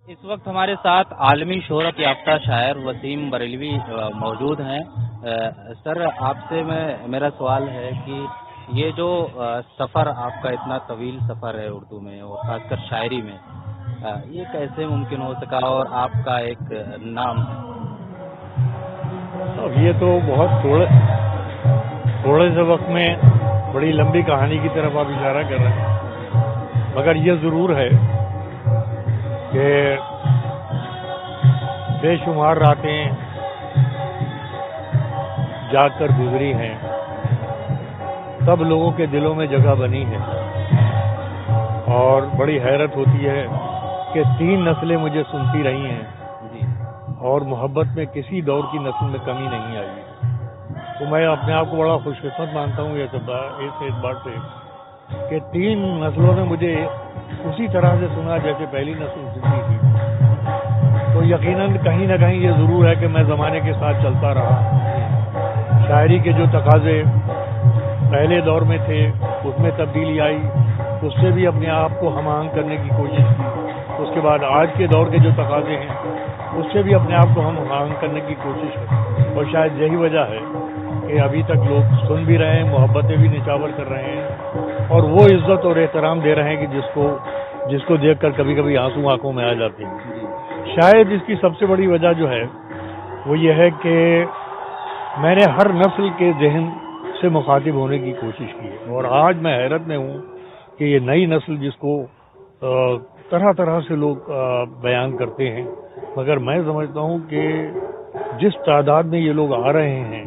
اس وقت ہمارے ساتھ عالمی شہرت یافتہ شاعر وسیم بریلوی موجود ہیں۔ سر، آپ سے میرا سوال ہے کہ یہ جو سفر آپ کا اتنا طویل سفر ہے اردو میں اور خاص کر شاعری میں، یہ کیسے ممکن ہو سکا اور آپ کا ایک نام ہے؟ اب یہ تو بہت تھوڑے سے وقت میں بڑی لمبی کہانی کی طرف آپ اشارہ کر رہے ہیں، مگر یہ ضرور ہے کہ بے شمار راتیں جاگ کر گزری ہیں، سب لوگوں کے دلوں میں جگہ بنی ہے، اور بڑی حیرت ہوتی ہے کہ 3 نسلیں مجھے سنتی رہی ہیں اور محبت میں کسی دور کی نسل میں کمی نہیں آئی۔ تو میں اپنے آپ کو بڑا خوش قسمت مانتا ہوں اس اعتبار سے کہ 3 نسلوں نے مجھے اسی طرح سے سنا جیسے پہلی نسل سنتی تھی۔ تو یقیناً کہیں نہ کہیں یہ ضرور ہے کہ میں زمانے کے ساتھ چلتا رہا، شاعری کے جو تقاضے پہلے دور میں تھے اس میں تبدیلی آئی، اس سے بھی اپنے آپ کو ہم آہنگ کرنے کی کوشش کی، اس کے بعد آج کے دور کے جو تقاضے ہیں اس سے بھی اپنے آپ کو ہم آہنگ کرنے کی کوشش ہے، اور شاید یہی وجہ ہے کہ ابھی تک لوگ سن بھی رہے ہیں، محبتیں بھی نچھاور کر رہے ہیں، اور وہ عزت اور احترام دے رہے ہیں کہ جس کو دیکھ کر کبھی کبھی آنسو آنکھوں میں آ جاتے ہیں۔ شاید اس کی سب سے بڑی وجہ جو ہے وہ یہ ہے کہ میں نے ہر نسل کے ذہن سے مخاطب ہونے کی کوشش کی ہے، اور آج میں حیرت میں ہوں کہ یہ نئی نسل جس کو طرح طرح سے لوگ بیان کرتے ہیں، مگر میں سمجھتا ہوں کہ جس تعداد میں یہ لوگ آ رہے ہیں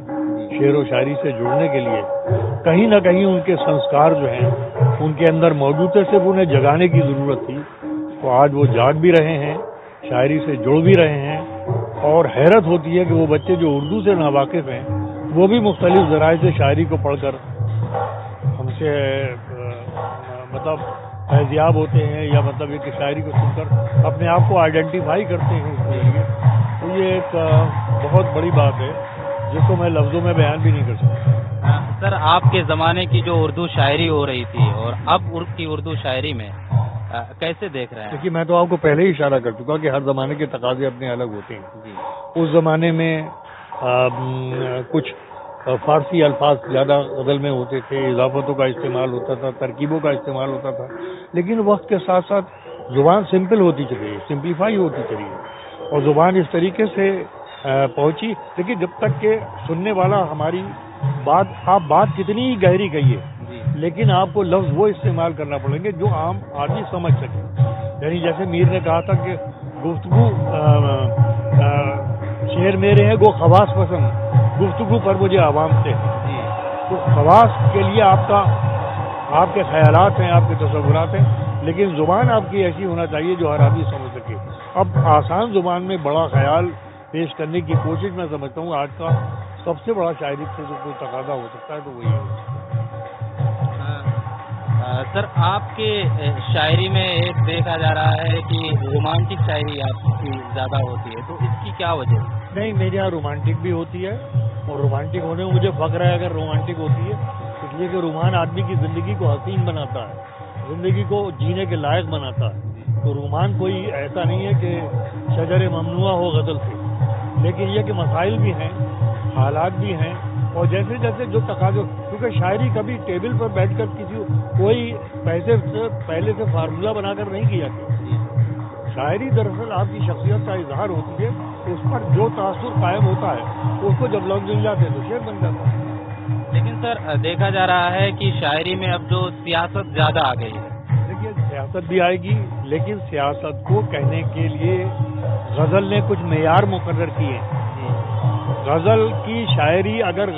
شعر و شاعری سے جڑنے کے لیے، کہیں نہ کہیں ان کے سنسکار جو ہیں ان کے اندر موجود تھے، صرف انہیں جگانے کی ضرورت تھی، تو آج وہ جاگ بھی رہے ہیں، شاعری سے جڑ بھی رہے ہیں، اور حیرت ہوتی ہے کہ وہ بچے جو اردو سے ناواقف ہیں وہ بھی مختلف ذرائع سے شاعری کو پڑھ کر ہم سے مطلب فیضیاب ہوتے ہیں، یا مطلب یہ کہ شاعری کو سن کر اپنے آپ کو آئیڈینٹیفائی کرتے ہیں اس کے لیے۔ تو یہ ایک بہت بڑی بات ہے جس کو میں لفظوں میں بیان بھی نہیں کر سکتا۔ سر، آپ کے زمانے کی جو اردو شاعری ہو رہی تھی اور اب کی اردو شاعری میں کیسے دیکھ رہے ہیں؟ دیکھیے، میں تو آپ کو پہلے ہی اشارہ کر چکا کہ ہر زمانے کے تقاضے اپنے الگ ہوتے ہیں۔ اس زمانے میں کچھ فارسی الفاظ زیادہ غزل میں ہوتے تھے، اضافتوں کا استعمال ہوتا تھا، ترکیبوں کا استعمال ہوتا تھا، لیکن وقت کے ساتھ ساتھ زبان سمپل ہوتی چلی ہے، سمپلیفائی ہوتی چلی ہے، اور زبان اس طریقے سے پہنچی، لیکن جب تک کہ سننے والا ہماری آپ بات کتنی ہی گہری کہیے لیکن آپ کو لفظ وہ استعمال کرنا پڑیں گے جو عام آدمی سمجھ سکے۔ یعنی جیسے میر نے کہا تھا کہ گفتگو شعر میرے ہیں گو خواص پسند، گفتگو پر مجھے عوام سے، تو خواص کے لیے آپ کے خیالات ہیں، آپ کے تصورات ہیں، لیکن زبان آپ کی ایسی ہونا چاہیے جو ہر آدمی سمجھ سکے۔ اب آسان زبان میں بڑا خیال پیش کرنے کی کوشش میں سمجھتا ہوں آج کا سب سے بڑا شاعری سے جو کوئی تقاضا ہو سکتا ہے تو وہی ہے۔ سر، آپ کے شاعری میں ایک دیکھا جا رہا ہے کہ رومانٹک شاعری آپ کی زیادہ ہوتی ہے، تو اس کی کیا وجہ ہے؟ نہیں، میرے یہاں رومانٹک بھی ہوتی ہے، اور رومانٹک ہونے میں مجھے فخر ہے اگر رومانٹک ہوتی ہے، اس لیے کہ رومان آدمی کی زندگی کو حسین بناتا ہے، زندگی کو جینے کے لائق بناتا ہے۔ تو رومان کوئی ایسا نہیں ہے کہ شجر ممنوع ہو غزل سے، لیکن یہ کہ مسائل بھی ہیں، حالات بھی ہیں، اور جیسے جیسے جو تقاضے، کیونکہ شاعری کبھی ٹیبل پر بیٹھ کر کوئی پہلے سے فارمولہ بنا کر نہیں کیا گیا۔ شاعری دراصل آپ کی شخصیت کا اظہار ہوتی ہے، اس پر جو تاثر قائم ہوتا ہے اس کو جب لفظ مل جاتے ہیں تو شعر بن جاتا ہے۔ لیکن سر، دیکھا جا رہا ہے کہ شاعری میں اب جو سیاست زیادہ آ گئی ہے۔ دیکھیے، سیاست بھی آئے گی، لیکن سیاست کو کہنے کے لیے غزل نے کچھ معیار مقرر کیے ہیں۔ غزل کی شاعری اگر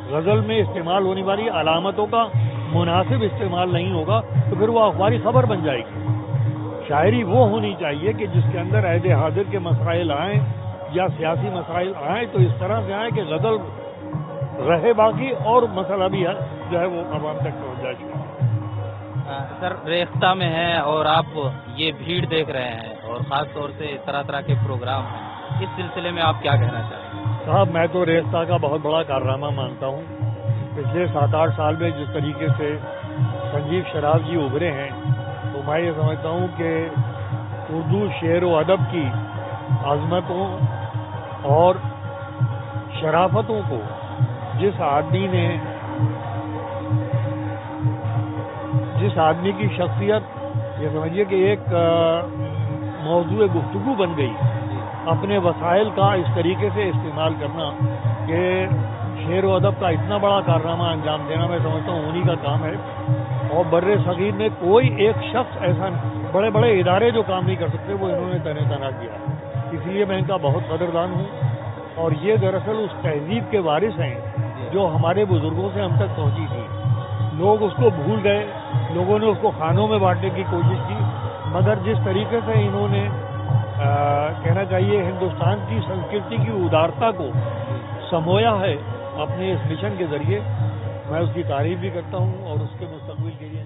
غزل میں استعمال ہونے والی علامتوں کا مناسب استعمال نہیں ہوگا تو پھر وہ اخباری خبر بن جائے گی۔ شاعری وہ ہونی چاہیے کہ جس کے اندر عہد حاضر کے مسائل آئیں یا سیاسی مسائل آئیں تو اس طرح سے آئیں کہ غزل رہے باقی اور مسئلہ بھی جو ہے وہ عوام تک پہنچ جائے۔ سر، ریختہ میں ہیں اور آپ یہ بھیڑ دیکھ رہے ہیں اور خاص طور سے طرح طرح کے پروگرام ہیں، اس سلسلے میں آپ کیا کہنا چاہیں گے؟ صاحب، میں تو ریختہ کا بہت بڑا کارنامہ مانتا ہوں۔ پچھلے 7-8 سال میں جس طریقے سے سنجیو شراف جی ابھرے ہیں تو میں یہ سمجھتا ہوں کہ اردو شعر و ادب کی عظمتوں اور شرافتوں کو جس آدمی کی شخصیت یہ سمجھیے کہ ایک موضوع گفتگو بن گئی، اپنے وسائل کا اس طریقے سے استعمال کرنا کہ شعر و ادب کا اتنا بڑا کارنامہ انجام دینا میں سمجھتا ہوں انہی کا کام ہے، اور بر صغیر میں کوئی ایک شخص ایسا بڑے بڑے ادارے جو کام نہیں کر سکتے وہ انہوں نے تنہا کیا، اس لیے میں ان کا بہت قدردان ہوں، اور یہ دراصل اس تہذیب کے وارث ہیں جو ہمارے بزرگوں سے ہم تک پہنچی تھی۔ لوگ اس کو بھول گئے، لوگوں نے اس کو خانوں میں بانٹنے کی کوشش کی، مگر جس طریقے سے انہوں نے کہنا چاہیے ہندوستان کی سنسکرتی کی ادارتا کو سمویا ہے اپنے اس مشن کے ذریعے، میں اس کی تعریف بھی کرتا ہوں اور اس کے مستقبل کے لیے